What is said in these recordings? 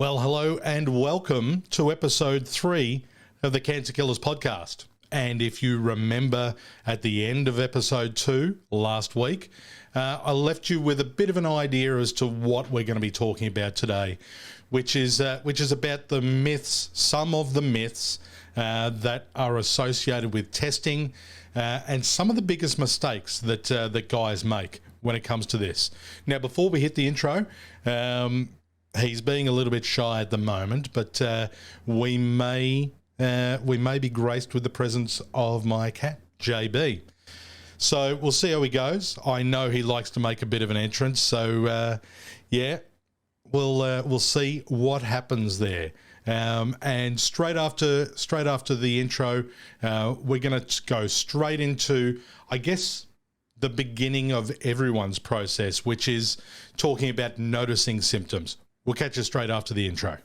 Well, hello and welcome to episode 3 of the Cancer Killers podcast. And if you remember at the end of episode 2 last week, I left you with a bit of an idea as to what we're going to be talking about today, which is about the myths, some of the myths that are associated with testing, and some of the biggest mistakes that guys make when it comes to this. Now, before we hit the intro, he's being a little bit shy at the moment, but we may be graced with the presence of my cat, JB. So we'll see how he goes. I know he likes to make a bit of an entrance, so we'll see what happens there. And straight after the intro, we're going to go straight into, I guess, the beginning of everyone's process, which is talking about noticing symptoms. We'll catch you straight after the intro.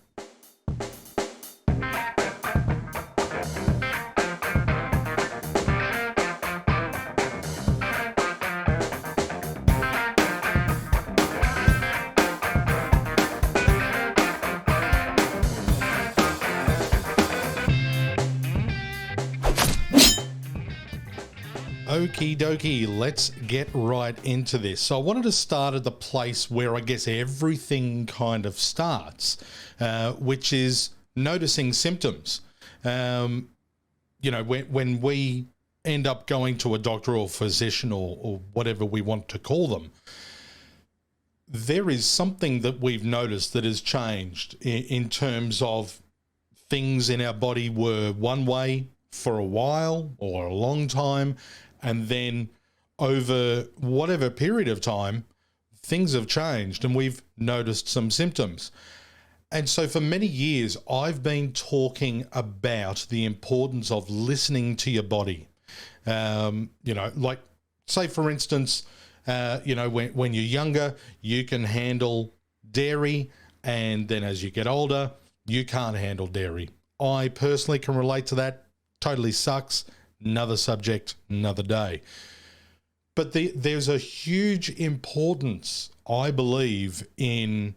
Okie dokie, let's get right into this. So I wanted to start at the place where I guess everything kind of starts, which is noticing symptoms. When we end up going to a doctor or physician or whatever we want to call them, there is something that we've noticed that has changed in terms of things in our body were one way for a while or a long time, and then over whatever period of time, things have changed and we've noticed some symptoms. And so for many years, I've been talking about the importance of listening to your body. Like say for instance, when you're younger, you can handle dairy, and then as you get older, you can't handle dairy. I personally can relate to that. Totally sucks. Another subject, another day. But there's a huge importance, I believe, in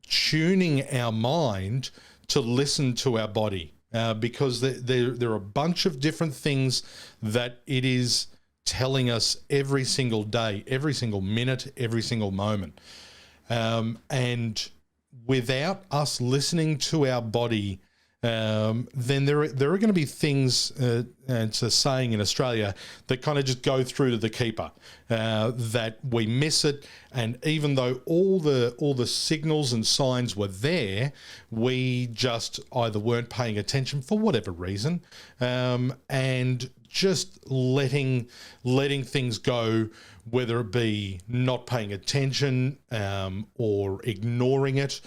tuning our mind to listen to our body, because there are a bunch of different things that it is telling us every single day, every single minute, every single moment. And without us listening to our body, then there are going to be things, it's a saying in Australia, that kind of just go through to the keeper, that we miss it. And even though all the signals and signs were there, we just either weren't paying attention for whatever reason, and just letting things go, whether it be not paying attention, or ignoring it,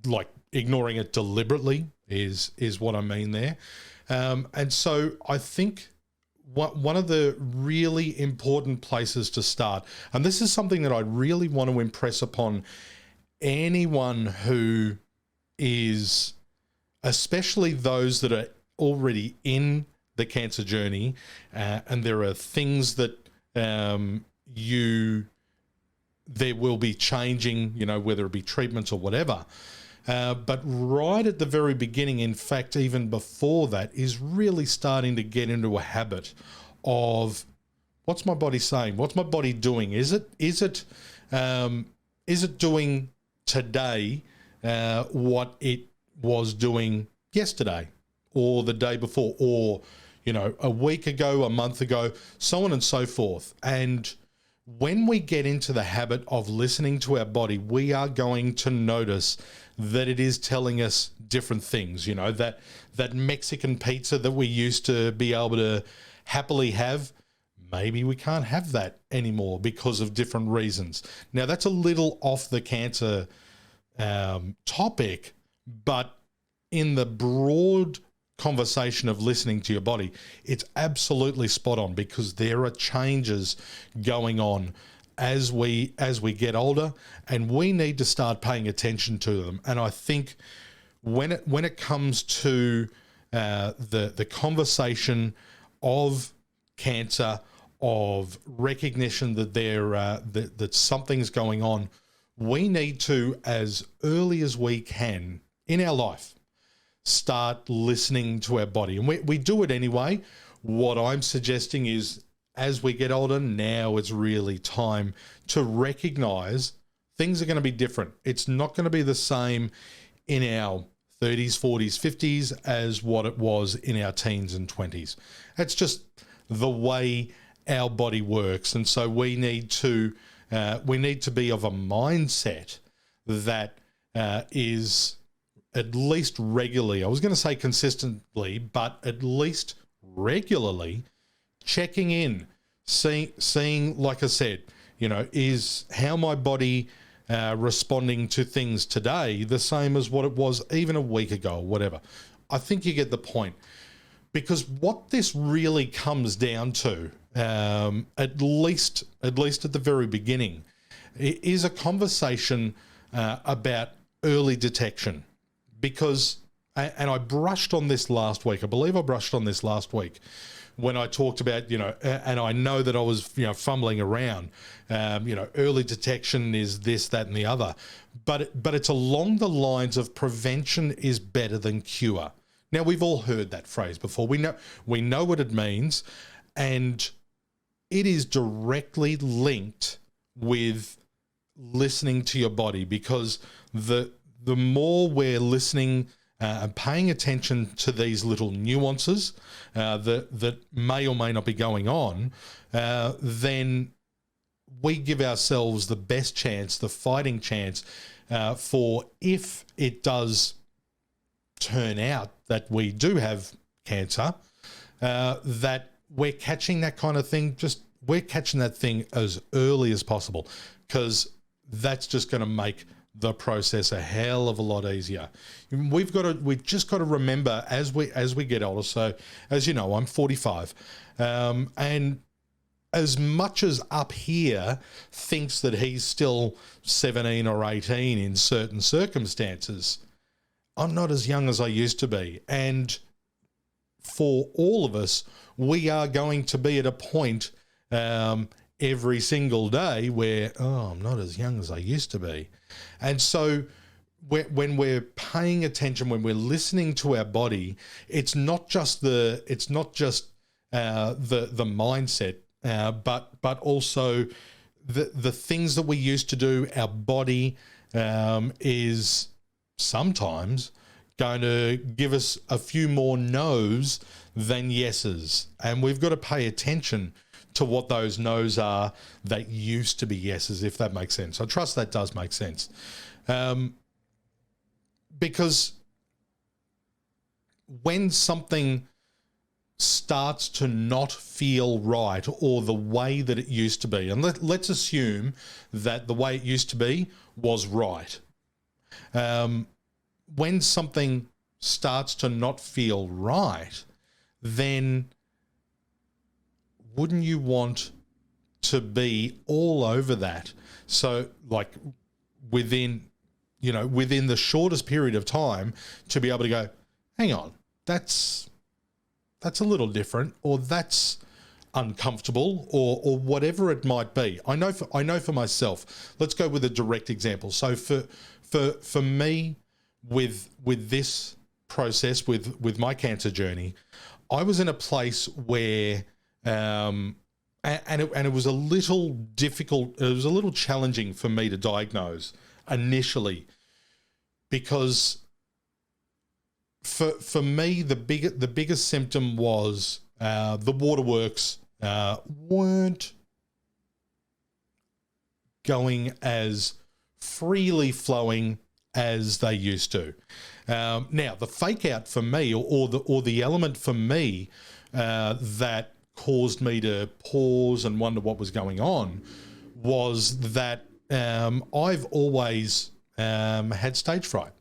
like ignoring it deliberately is what I mean there. And so I think one of the really important places to start, and this is something that I really want to impress upon anyone who is, especially those that are already in the cancer journey, and there are things that there will be changing, whether it be treatments or whatever. But right at the very beginning, in fact, even before that, is really starting to get into a habit of, what's my body saying? What's my body doing? Is it doing today what it was doing yesterday or the day before, or a week ago, a month ago, so on and so forth. And when we get into the habit of listening to our body, we are going to notice that it is telling us different things. That Mexican pizza that we used to be able to happily have, maybe we can't have that anymore because of different reasons. Now, that's a little off the cancer topic, but in the broad conversation of listening to your body, it's absolutely spot on, because there are changes going on as we get older, and we need to start paying attention to them. And I think when it comes to the conversation of cancer, of recognition that that something's going on, we need to, as early as we can in our life, start listening to our body. And we do it anyway. What I'm suggesting is, as we get older, now it's really time to recognize things are going to be different. It's not going to be the same in our 30s, 40s, 50s as what it was in our teens and 20s. That's just the way our body works. And so we need to be of a mindset that is at least regularly, I was going to say consistently, but at least regularly checking in, seeing, like I said, is how my body responding to things today the same as what it was even a week ago or whatever. I think you get the point, because what this really comes down to, at least at the very beginning, is a conversation about early detection. Because, and I brushed on this last week, I believe I brushed on this last week when I talked about, and I know that I was, fumbling around, early detection is this, that, and the other, but it's along the lines of prevention is better than cure. Now, we've all heard that phrase before. We know what it means, and it is directly linked with listening to your body, because the more we're listening and paying attention to these little nuances that may or may not be going on, then we give ourselves the best chance, the fighting chance, for if it does turn out that we do have cancer, that we're catching that kind of thing, we're catching that thing as early as possible, because that's just going to make the process a hell of a lot easier. We've just got to remember as we get older. So, as you know, I'm 45, and as much as up here thinks that he's still 17 or 18 in certain circumstances, I'm not as young as I used to be. And for all of us, we are going to be at a point every single day where, I'm not as young as I used to be. And so when we're paying attention, when we're listening to our body, it's not just the mindset, but also the things that we used to do. Our body is sometimes going to give us a few more no's than yeses, and we've got to pay attention to what those no's are that used to be yeses, if that makes sense. I trust that does make sense. Because when something starts to not feel right, or the way that it used to be, and let's assume that the way it used to be was right. When something starts to not feel right, then wouldn't you want to be all over that? So, like, within the shortest period of time, to be able to go, hang on, that's a little different, or that's uncomfortable, or whatever it might be. I know for myself. Let's go with a direct example. So for me, with this process, with my cancer journey, I was in a place where and it was a little difficult. It was a little challenging for me to diagnose initially, because for me the biggest symptom was the waterworks weren't going as freely flowing as they used to. Now, the fake out for me, or the element for me that caused me to pause and wonder what was going on, was that I've always had stage fright.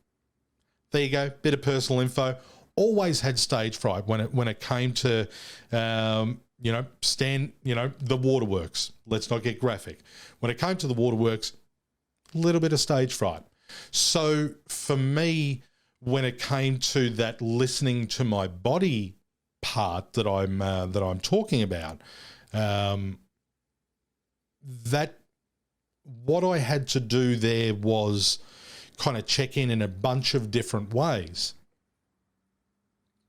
There you go, bit of personal info. Always had stage fright when it came to the waterworks. Let's not get graphic. When it came to the waterworks, a little bit of stage fright. So for me, when it came to that listening to my body part that I'm talking about, that what I had to do there was kind of check in a bunch of different ways.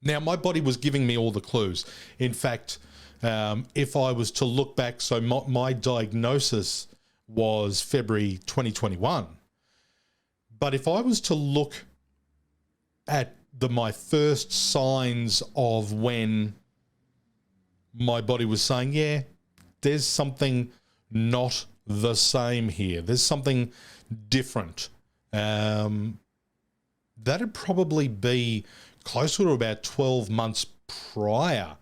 Now, my body was giving me all the clues. In fact, if I was to look back, so my diagnosis was February 2021. But if I was to look at my first signs of when my body was saying, yeah, there's something not the same here. There's something different. That'd probably be closer to about 12 months prior,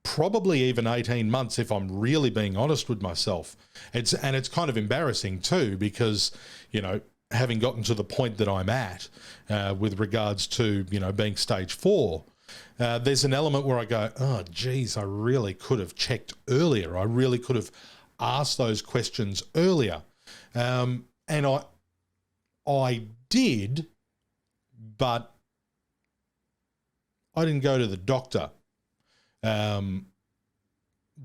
probably even 18 months if I'm really being honest with myself. It's kind of embarrassing too, because, you know, having gotten to the point that I'm at with regards to, you know, being stage 4, there's an element where I go, oh, geez, I really could have checked earlier. I really could have asked those questions earlier. And I did, but I didn't go to the doctor. One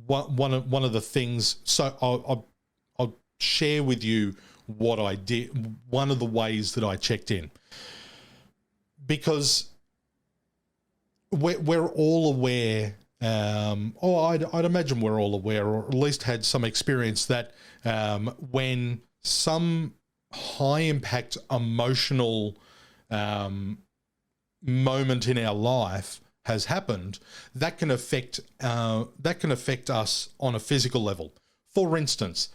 of the things, so I'll share with you what I did, one of the ways that I checked in, because we're all aware, I'd imagine we're all aware, or at least had some experience, that when some high impact emotional moment in our life has happened, that can affect us on a physical level. For instance,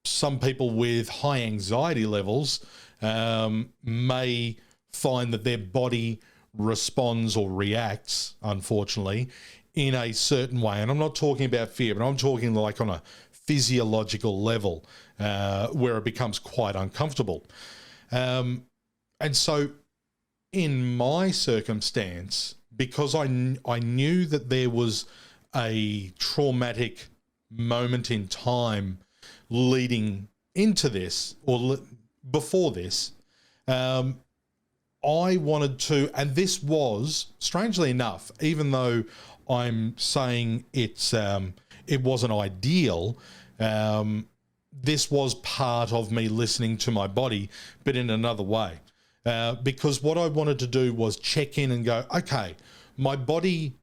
some people with high anxiety levels may find that their body responds or reacts, unfortunately, in a certain way. And I'm not talking about fear, but I'm talking like on a physiological level, where it becomes quite uncomfortable. And so in my circumstance, because I knew that there was a traumatic moment in time leading into this, or before this, I wanted to, and this was, strangely enough, even though I'm saying it wasn't ideal, this was part of me listening to my body, but in another way. Because what I wanted to do was check in and go, okay, my body's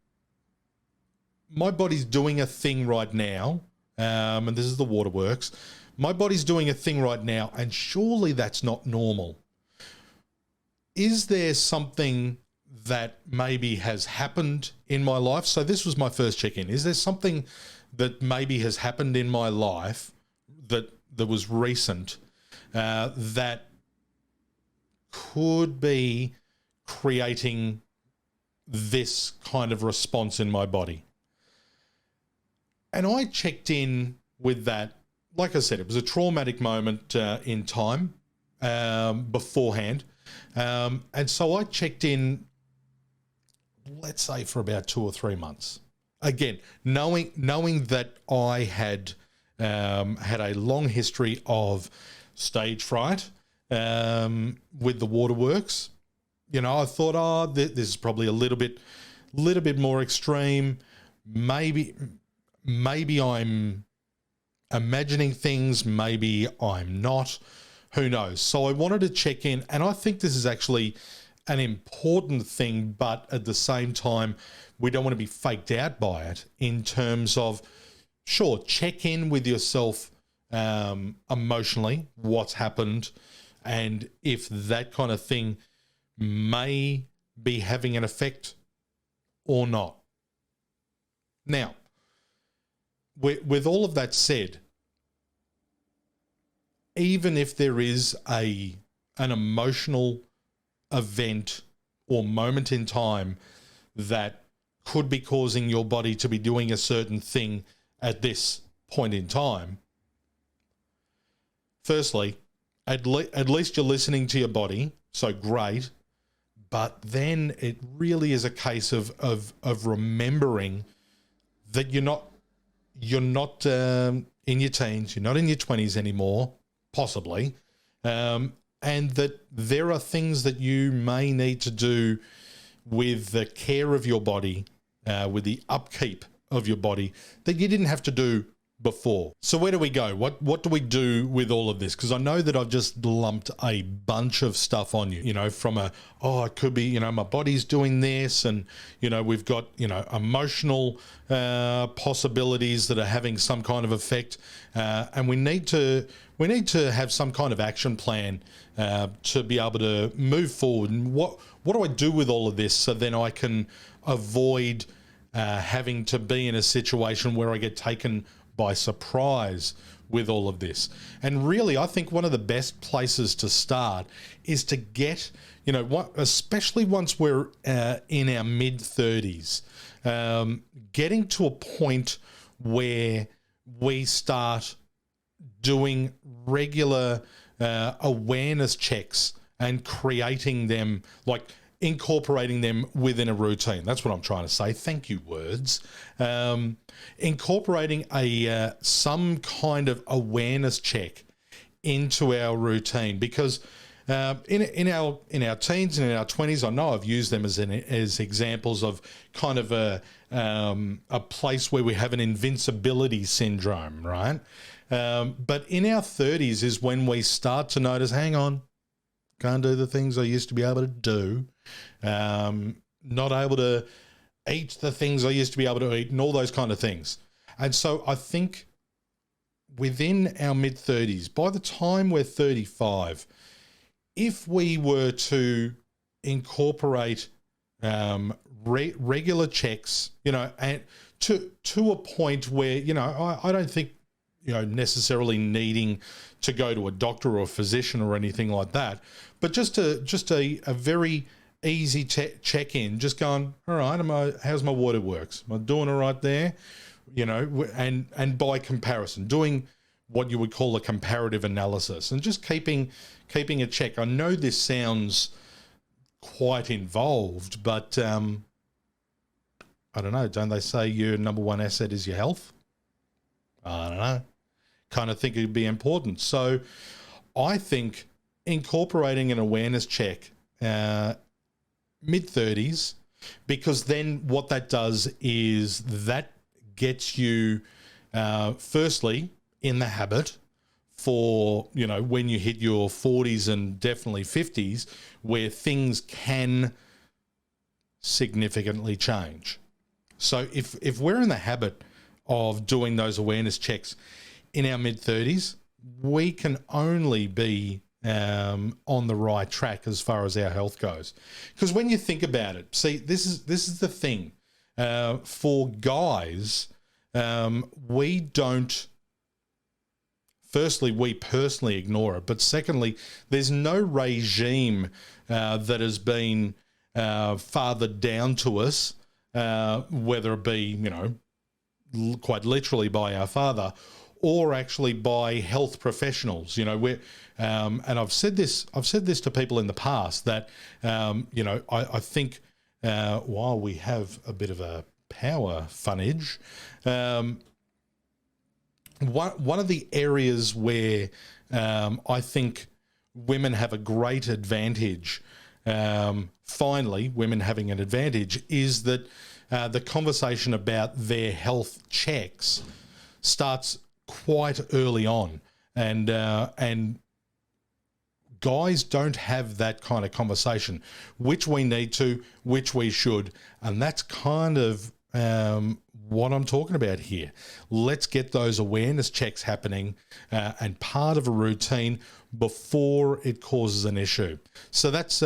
doing a thing right now, and this is the waterworks. My body's doing a thing right now, and surely that's not normal. Is there something that maybe has happened in my life? So this was my first check-in. Is there something that maybe has happened in my life that was recent, that could be creating this kind of response in my body? And I checked in with that. Like I said, it was a traumatic moment in time beforehand. And so I checked in, let's say, for about 2 or 3 months. Again, knowing that I had had a long history of stage fright with the waterworks. You know, I thought, this is probably a little bit more extreme. Maybe I'm imagining things, maybe I'm not, who knows? So I wanted to check in, and I think this is actually an important thing, but at the same time, we don't want to be faked out by it, in terms of, sure, check in with yourself emotionally, what's happened, and if that kind of thing may be having an effect or not. Now, with all of that said, even if there is an emotional event or moment in time that could be causing your body to be doing a certain thing at this point in time, firstly, at least you're listening to your body, so great. But then it really is a case of remembering that you're not in your teens, you're not in your 20s anymore, possibly, and that there are things that you may need to do with the care of your body, with the upkeep of your body, that you didn't have to do before. So where do we go? What do we do with all of this? Because I know that I've just lumped a bunch of stuff on you, from it could be, my body's doing this, and, we've got, emotional possibilities that are having some kind of effect. And we need to have some kind of action plan to be able to move forward. And what do I do with all of this so then I can avoid having to be in a situation where I get taken by surprise with all of this? And really, I think one of the best places to start is to get, especially once we're in our mid-30s, getting to a point where we start doing regular awareness checks and creating them, like incorporating them within a routine. That's what I'm trying to say. Thank you, words. Incorporating some kind of awareness check into our routine, because in our teens and in our 20s, I know I've used them as examples of kind of a place where we have an invincibility syndrome, right? But in our 30s is when we start to notice, hang on, can't do the things I used to be able to do. Not able to eat the things I used to be able to eat, and all those kind of things. And so I think within our mid-30s, by the time we're 35, if we were to incorporate regular checks, and to a point where, I don't think, necessarily needing to go to a doctor or a physician or anything like that, but just a very easy check-in, just going, all right, how's my water works? Am I doing all right there? And by comparison, doing what you would call a comparative analysis, and just keeping a check. I know this sounds quite involved, but I don't know. Don't they say your number one asset is your health? I don't know. Kind of think it'd be important. So I think incorporating an awareness check, mid-30s, because then what that does is that gets you, firstly, in the habit for, when you hit your 40s and definitely 50s, where things can significantly change. So if we're in the habit of doing those awareness checks in our mid-30s, we can only be on the right track as far as our health goes. Because when you think about it, see, this is the thing. For guys, we don't. Firstly, we personally ignore it, but secondly, there's no regime that has been fathered down to us, whether it be, quite literally by our father, or actually by health professionals. We're, and I've said this to people in the past that, I think while we have a bit of a power funnage, one of the areas where I think women have a great advantage, finally women having an advantage, is that the conversation about their health checks starts quite early on, and guys don't have that kind of conversation, which we need to, which we should, and that's kind of what I'm talking about here. Let's get those awareness checks happening and part of a routine before it causes an issue. So that's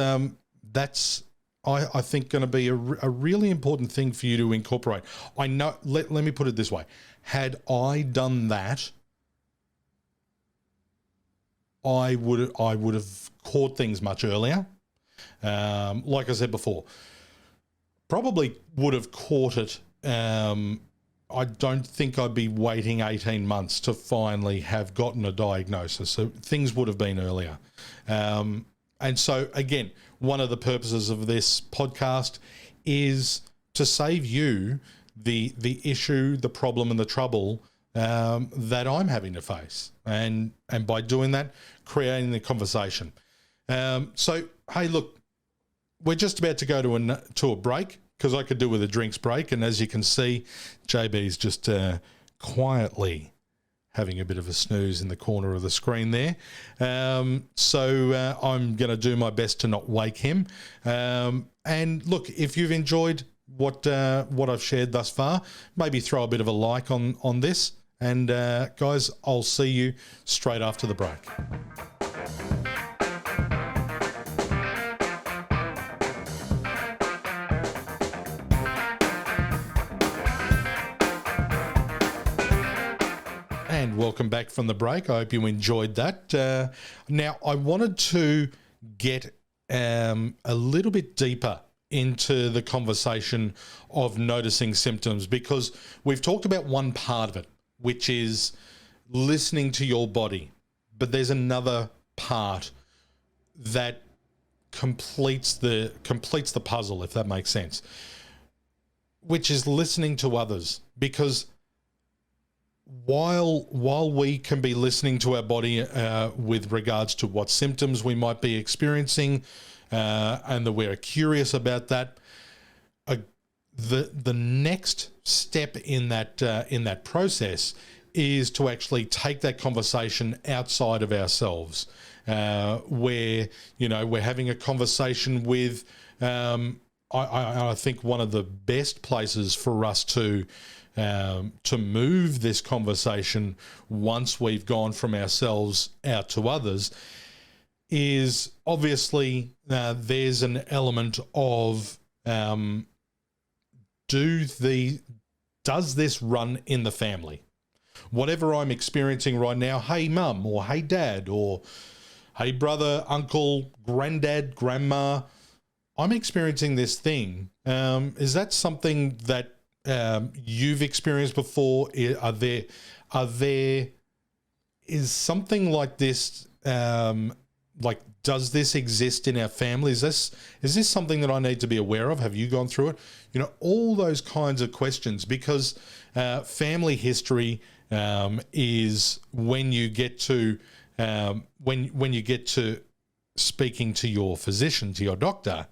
I think going to be a really important thing for you to incorporate. I know. Let me put it this way: had I done that, I would have caught things much earlier. Like I said before, probably would have caught it. I don't think I'd be waiting 18 months to finally have gotten a diagnosis. So things would have been earlier. And so, again, one of the purposes of this podcast is to save you the issue, the problem, and the trouble that I'm having to face. And by doing that, creating the conversation. So, hey, look, we're just about to go to a break, because I could do with a drinks break. And as you can see, JB's just quietly having a bit of a snooze in the corner of the screen there. So I'm going to do my best to not wake him. And look, if you've enjoyed what I've shared thus far, maybe throw a bit of a like on this. And guys, I'll see you straight after the break. And welcome back from the break. I hope you enjoyed that. Now, I wanted to get a little bit deeper into the conversation of noticing symptoms, because we've talked about one part of it, which is listening to your body. But there's another part that completes the puzzle, if that makes sense, which is listening to others. Because while we can be listening to our body with regards to what symptoms we might be experiencing, and that we're curious about that, the next step in that process is to actually take that conversation outside of ourselves, where we're having a conversation with. I think one of the best places for us to move this conversation once we've gone from ourselves out to others is obviously there's an element of does this run in the family? Whatever I'm experiencing right now, hey mum, or hey dad, or hey brother, uncle, granddad, grandma, I'm experiencing this thing. Is that something that you've experienced before? Is something like this, does this exist in our family? Is this something that I need to be aware of? Have you gone through it? All those kinds of questions, because family history is when you get to when you get to speaking to your physician, to your doctor,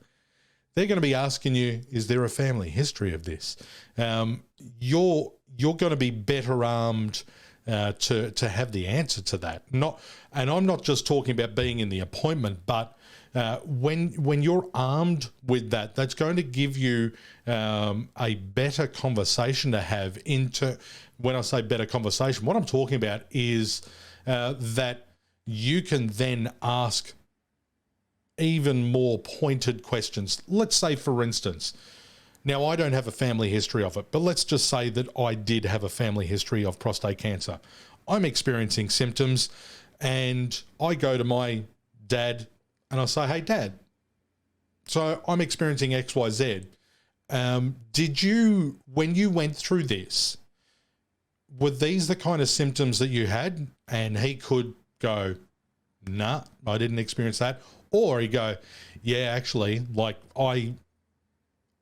they're going to be asking you, is there a family history of this? You're going to be better armed to have the answer to that. And I'm not just talking about being in the appointment, but when you're armed with that, that's going to give you a better conversation to have. When I say better conversation, what I'm talking about is that you can then ask even more pointed questions. Let's say, for instance, now I don't have a family history of it, but let's just say that I did have a family history of prostate cancer. I'm experiencing symptoms, and I go to my dad and I say, hey dad, so I'm experiencing XYZ. Did you, when you went through this, were these the kind of symptoms that you had? And he could go, nah, I didn't experience that. Or he'd go, yeah, actually, like I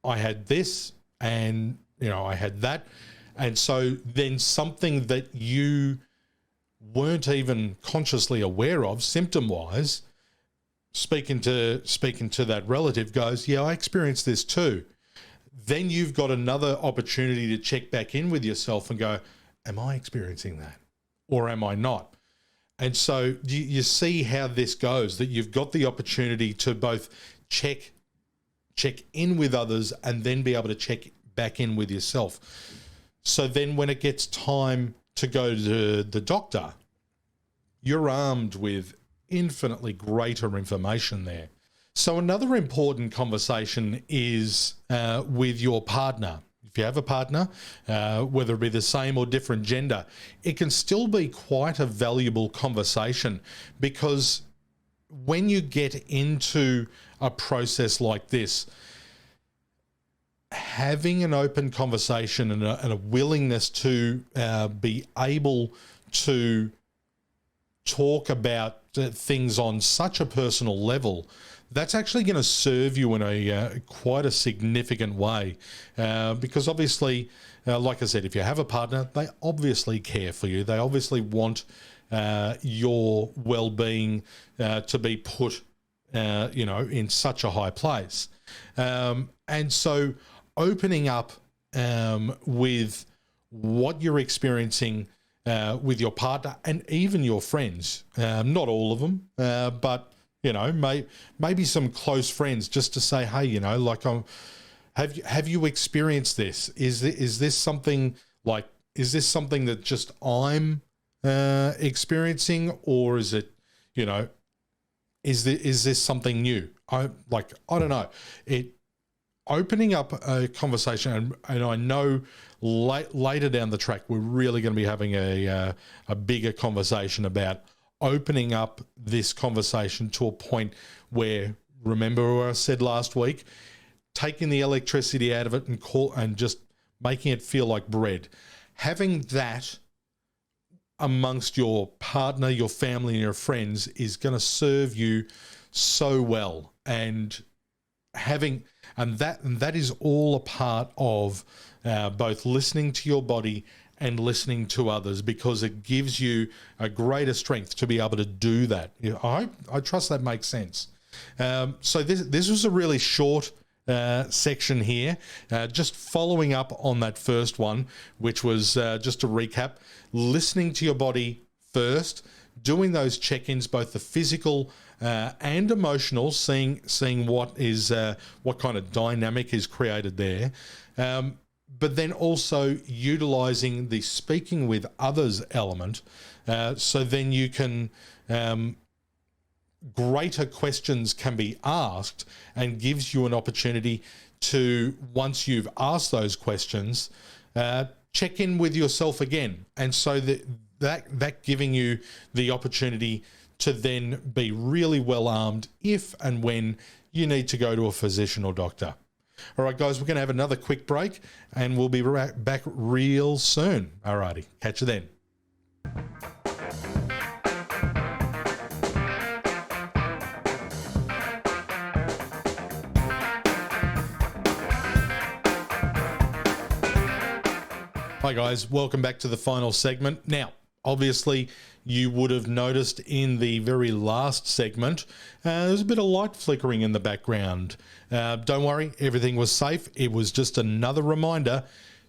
had this, and I had that. And so then something that you weren't even consciously aware of symptom wise, speaking to that relative, goes, yeah, I experienced this too. Then you've got another opportunity to check back in with yourself and go, am I experiencing that or am I not? And so you see how this goes, that you've got the opportunity to both check in with others and then be able to check back in with yourself. So then when it gets time to go to the doctor, you're armed with infinitely greater information there. So another important conversation is with your partner. If you have a partner, whether it be the same or different gender, it can still be quite a valuable conversation, because when you get into a process like this, having an open conversation and a willingness to be able to talk about things on such a personal level, that's actually going to serve you in a quite a significant way, because obviously, like I said, if you have a partner, they obviously care for you. They obviously want your well-being to be put, in such a high place. And so opening up with what you're experiencing with your partner and even your friends. Not all of them, but you know, maybe some close friends, just to say, hey, you know, like, have you experienced this? Is this something like, is this something that just I'm experiencing, or is it, you know, is this something new? I don't know. Opening up a conversation, and I know later down the track we're really going to be having a bigger conversation about opening up this conversation to a point where, remember what I said last week, taking the electricity out of it and just making it feel like bread. Having that amongst your partner, your family, and your friends is going to serve you so well. And that is all a part of both listening to your body and listening to others, because it gives you a greater strength to be able to do that. You know, I trust that makes sense. So this was a really short section here, just following up on that first one, which was just to recap, listening to your body first, doing those check-ins, both the physical and emotional, seeing what kind of dynamic is created there, but then also utilizing the speaking with others element, so then you can greater questions can be asked, and gives you an opportunity to, once you've asked those questions, check in with yourself again, and so that giving you the opportunity to then be really well armed if and when you need to go to a physician or doctor. All right, guys, we're going to have another quick break, and we'll be back real soon. All righty, catch you then. Hi guys, welcome back to the final segment. Now, obviously, you would have noticed in the very last segment, there's a bit of light flickering in the background. Don't worry, everything was safe. It was just another reminder,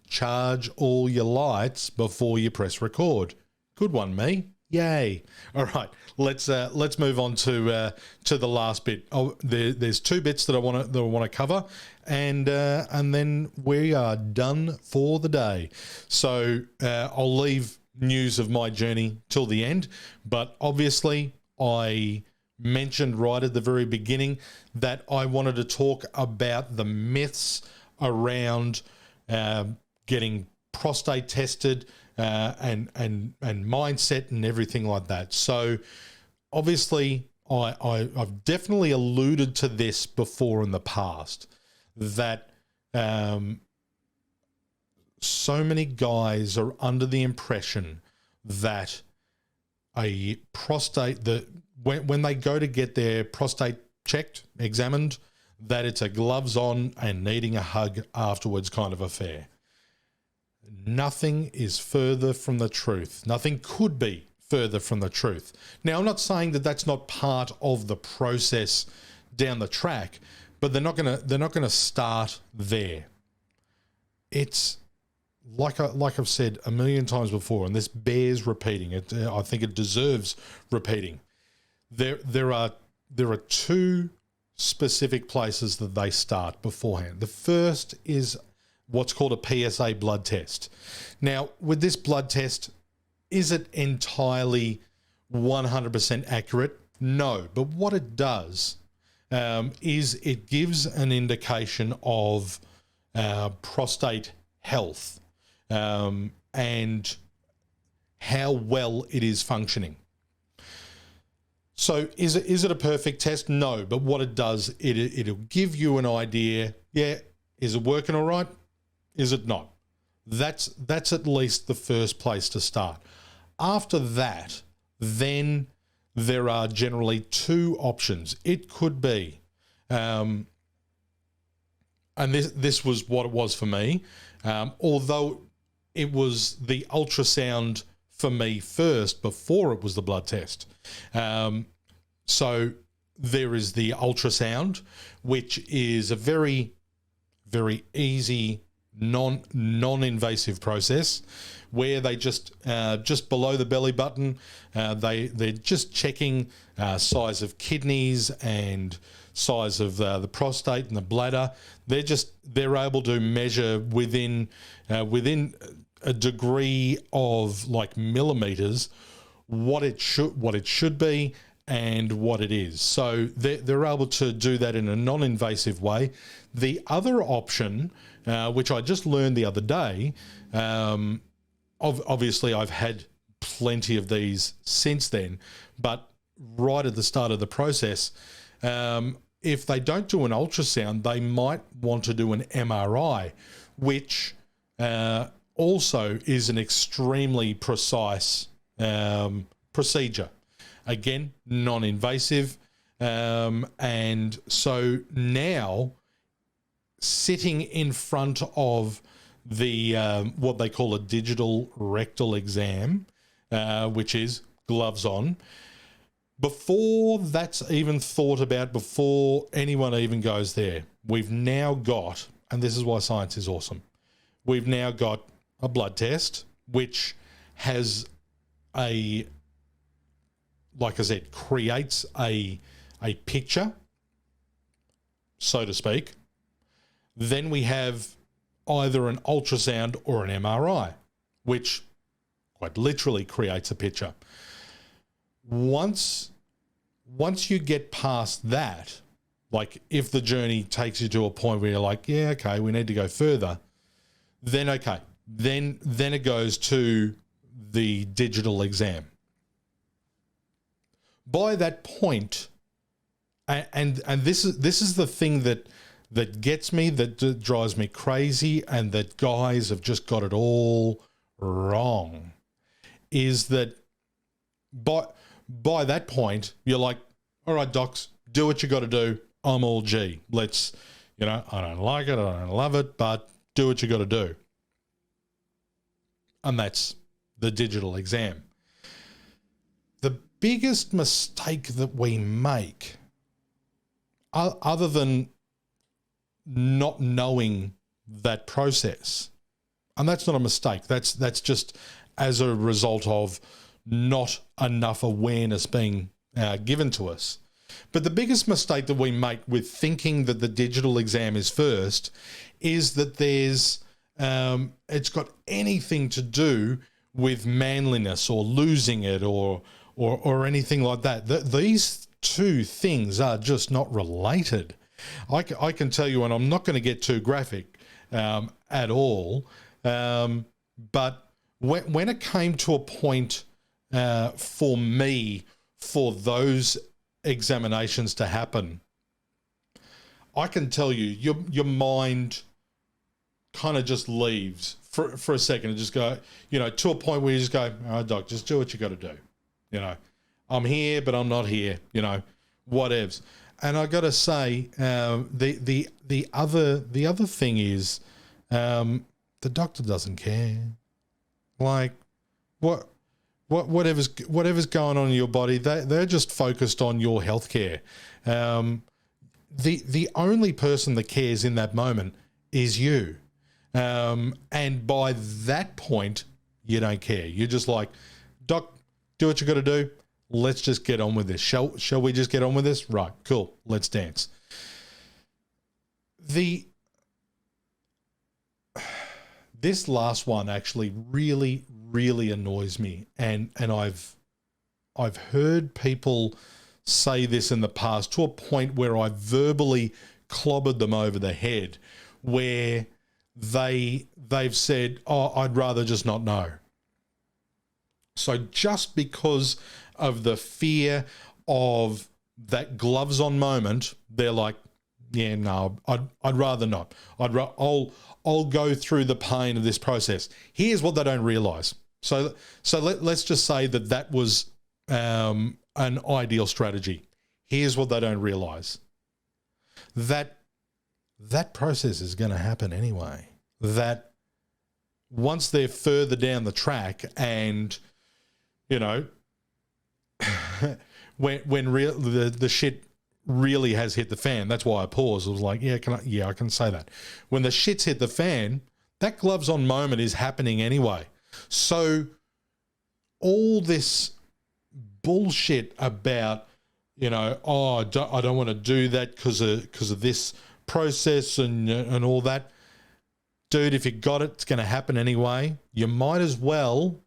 charge all your lights before you press record. Good one, me. Yay. All right, let's move on to the last bit. Oh, there's two bits that I want to cover, and then we are done for the day. So I'll leave news of my journey till the end, but obviously I mentioned right at the very beginning that I wanted to talk about the myths around getting prostate tested, and mindset and everything like that. So obviously I've definitely alluded to this before in the past, that so many guys are under the impression that a prostate, when they go to get their prostate checked, examined, that it's a gloves on and needing a hug afterwards kind of affair. Nothing is further from the truth. Nothing could be further from the truth. Now, I'm not saying that that's not part of the process down the track, but they're not gonna start there. It's like I've said a million times before, and this bears repeating. I think it deserves repeating. There are two specific places that they start beforehand. The first is what's called a PSA blood test. Now, with this blood test, is it entirely 100% accurate? No, but what it does is it gives an indication of prostate health, and how well it is functioning. So is it a perfect test? No, but what it does, it'll give you an idea. Yeah, is it working all right? Is it not? That's at least the first place to start. After that, then there are generally two options. It could be, and this was what it was for me, although it was the ultrasound for me first before it was the blood test. So there is the ultrasound, which is a very, very easy non-invasive process where they just below the belly button, they're just checking size of kidneys and size of the prostate and the bladder. They're able to measure within a degree of like millimeters what it should be and what it is. So they're able to do that in a non-invasive way. The other option, which I just learned the other day, obviously I've had plenty of these since then, but right at the start of the process, if they don't do an ultrasound, they might want to do an MRI, which also is an extremely precise procedure. Again, non-invasive. And so now sitting in front of the what they call a digital rectal exam, which is gloves on, before that's even thought about, before anyone even goes there, we've now got, and this is why science is awesome, we've now got a blood test, which has a, like I said, creates a picture, so to speak. Then we have either an ultrasound or an MRI, which quite literally creates a picture. Once you get past that, like if the journey takes you to a point where you're like, yeah, okay, we need to go further, then okay, then it goes to the digital exam. By that point, and this is the thing that gets me, that drives me crazy, and that guys have just got it all wrong, is that by that point, you're like, all right, docs, do what you got to do. I'm all G. Let's, I don't like it, I don't love it, but do what you got to do. And that's the digital exam. The biggest mistake that we make, other than not knowing that process, and that's not a mistake, that's just as a result of not enough awareness being given to us. But the biggest mistake that we make with thinking that the digital exam is first is that there's it's got anything to do with manliness or losing it or anything like that. These two things are just not related. I can tell you, and I'm not going to get too graphic at all, but when it came to a point for me for those examinations to happen, I can tell you, your mind kind of just leaves for a second and just go, to a point where you just go, all right, doc, just do what you got to do. I'm here, but I'm not here, whatevs. And I got to say, the other thing is, the doctor doesn't care. Like, whatever's going on in your body, they're just focused on your healthcare. The only person that cares in that moment is you. And by that point, you don't care. You're just like, doc, do what you got to do. Let's just get on with this. Shall we just get on with this? Right, cool. Let's dance. This last one actually really, really annoys me, and I've heard people say this in the past to a point where I verbally clobbered them over the head, where they've said, "Oh, I'd rather just not know." So just because of the fear of that gloves on moment, they're like, yeah, no, I'd rather not. I'll go through the pain of this process. Here's what they don't realize. So let's just say that was an ideal strategy. Here's what they don't realize. That process is going to happen anyway. That once they're further down the track and, when the shit really has hit the fan. That's why I paused. I was like, I can say that. When the shit's hit the fan, that gloves on moment is happening anyway. So all this bullshit about, you know, oh, I don't want to do that because of this process and all that. Dude, if you got it, it's going to happen anyway. You might as well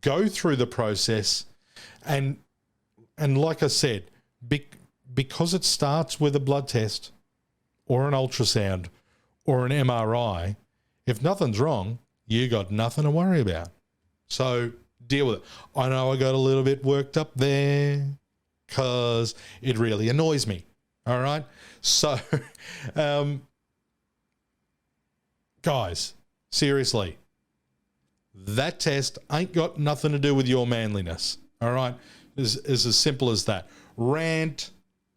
go through the process. And like I said, because it starts with a blood test or an ultrasound or an MRI, if nothing's wrong, you got nothing to worry about. So deal with it. I know I got a little bit worked up there because it really annoys me. All right. So, guys, seriously, that test ain't got nothing to do with your manliness. All right. It's as simple as that. Rant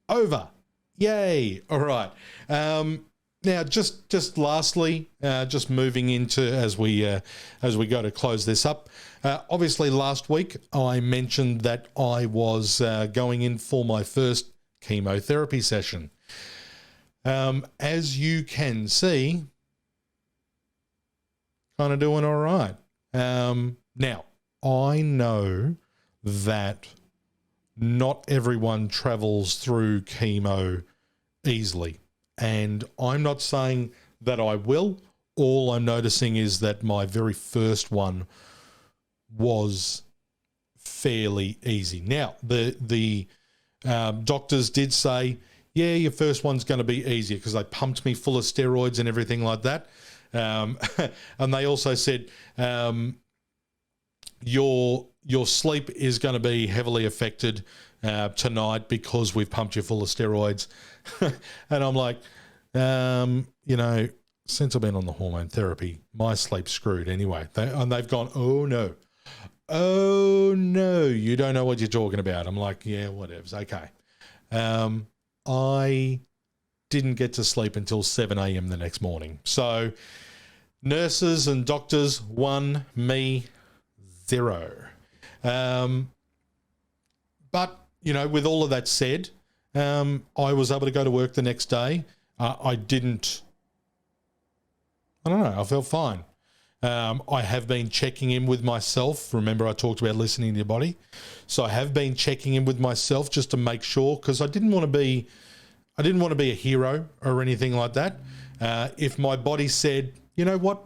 over. Yay. All right. Now, just lastly, just moving into as we go to close this up. Obviously, last week I mentioned that I was going in for my first chemotherapy session. As you can see, kind of doing all right. Now, I know that not everyone travels through chemo easily. And I'm not saying that I will. All I'm noticing is that my very first one was fairly easy. Now, the doctors did say, yeah, your first one's going to be easier because they pumped me full of steroids and everything like that. And they also said your sleep is going to be heavily affected tonight because we've pumped you full of steroids. And I'm like, you know, since I've been on the hormone therapy, my sleep's screwed anyway. They've gone, oh no, you don't know what you're talking about. I'm like, yeah, whatever's okay. I didn't get to sleep until 7 a.m. the next morning. So nurses and doctors, 1, me, 0. But, you know, with all of that said, I was able to go to work the next day. I don't know, I felt fine. I have been checking in with myself. Remember, I talked about listening to your body. So I have been checking in with myself just to make sure, because I didn't want to be a hero or anything like that. If my body said, you know what,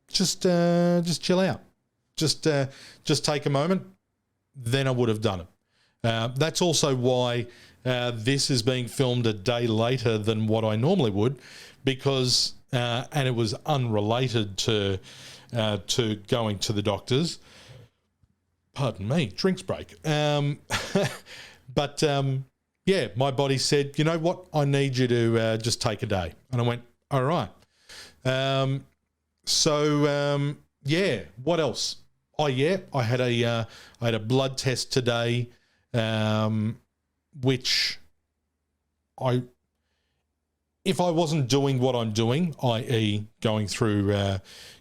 just chill out, just take a moment, then I would have done it. That's also why this is being filmed a day later than what I normally would, because and it was unrelated to going to the doctors. Pardon me, drinks break. But yeah, my body said, you know what, I need you to just take a day, and I went, all right. Yeah, what else? Oh yeah, I had a blood test today, which if I wasn't doing what I'm doing, i.e. going through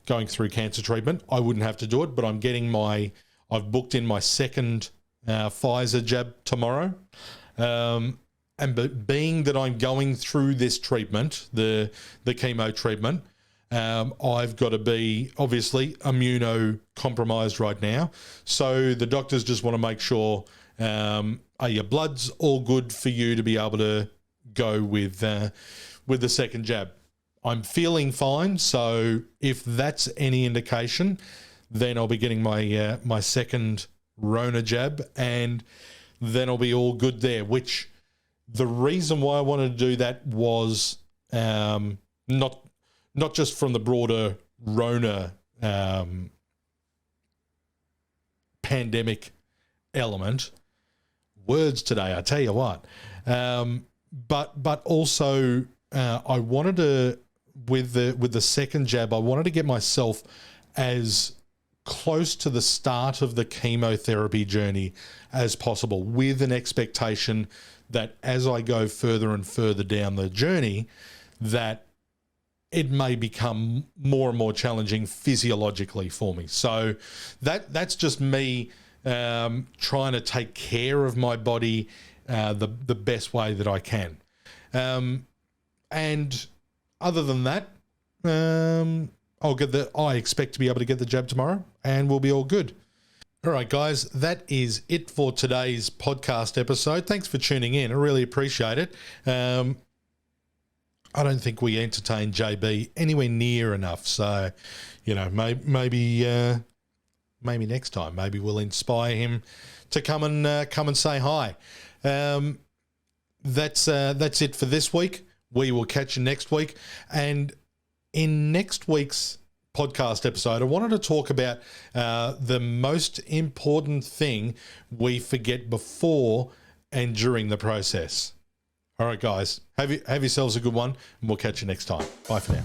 cancer treatment, I wouldn't have to do it, but I've booked in my second Pfizer jab tomorrow. And being that I'm going through this treatment, the chemo treatment, I've got to be obviously immunocompromised right now. So the doctors just want to make sure, are your bloods all good for you to be able to go with the second jab? I'm feeling fine. So if that's any indication, then I'll be getting my second Rona jab, and then I'll be all good there. Which the reason why I wanted to do that was not just from the broader Rona pandemic element. Words today, I tell you what. But also I wanted to, with the second jab, I wanted to get myself as close to the start of the chemotherapy journey as possible, with an expectation that as I go further and further down the journey, that it may become more and more challenging physiologically for me. So that's just me trying to take care of my body the best way that I can. And other than that, I expect to be able to get the jab tomorrow, and we'll be all good. All right, guys, that is it for today's podcast episode. Thanks for tuning in. I really appreciate it. I don't think we entertained JB anywhere near enough. So, maybe next time, maybe we'll inspire him to come and say hi. That's it for this week. We will catch you next week. And in next week's podcast episode, I wanted to talk about the most important thing we forget before and during the process. All right, guys, have yourselves a good one, and we'll catch you next time. Bye for now.